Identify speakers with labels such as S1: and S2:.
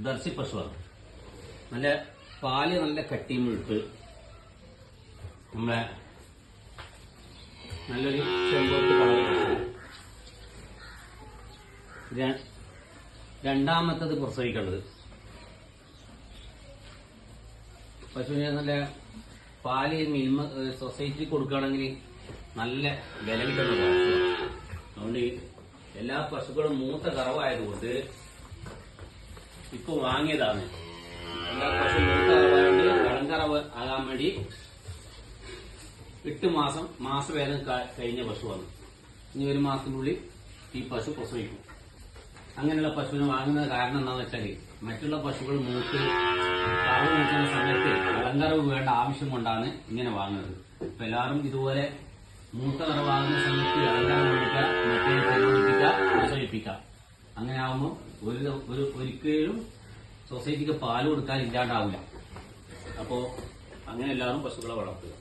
S1: ദർശി പശുവാണ്. നല്ല പാല് നല്ല കട്ടിയുമിട്ട് നമ്മളെ നല്ലൊരു ചെമ്പോത്ത് കളർ. രണ്ടാമത്തത് പ്രസവിക്കേണ്ടത് പശുവിനെ നല്ല പാല് മിൽമ സൊസൈറ്റി കൊടുക്കുകയാണെങ്കിൽ നല്ല വില കിട്ടുന്ന പശുവാണ്. അതുകൊണ്ട് എല്ലാ പശുക്കളും മൂത്ത കറവായതുകൊണ്ട് ഇപ്പൊ വാങ്ങിയതാണ്. എല്ലാ പശു മൂത്ത കറവായതുകൊണ്ട് കളങ്കറവ് ആകാൻ വേണ്ടി 8 മാസവേദന കഴിഞ്ഞ പശുവാണ്. ഇനി 1 മാസത്തിനുള്ളിൽ ഈ പശു പ്രസവിക്കും. അങ്ങനെയുള്ള പശുവിനെ വാങ്ങുന്നത് കാരണം എന്താണെന്ന് വെച്ചാൽ മറ്റുള്ള പശുക്കൾ മൂത്ത് കറവ് നോക്കുന്ന സമയത്ത് കളങ്കറവ് വേണ്ട ആവശ്യം കൊണ്ടാണ് ഇങ്ങനെ വാങ്ങുന്നത്. അപ്പൊ എല്ലാവരും ഇതുപോലെ മൂത്ത കറവാകുന്ന സമയത്ത് കളങ്കറവ് കൊടുക്കുക, മറ്റേ പരിപാലിപ്പിക്കുക, പ്രസവിപ്പിക്കുക. അങ്ങനെ ആകുമ്പോൾ ഒരിക്കലും സൊസൈറ്റിക്ക് പാല് കൊടുക്കാൻ ഇല്ലാണ്ടാവില്ല. അപ്പോ അങ്ങനെ എല്ലാവരും പശുക്കളെ വളർത്തുക.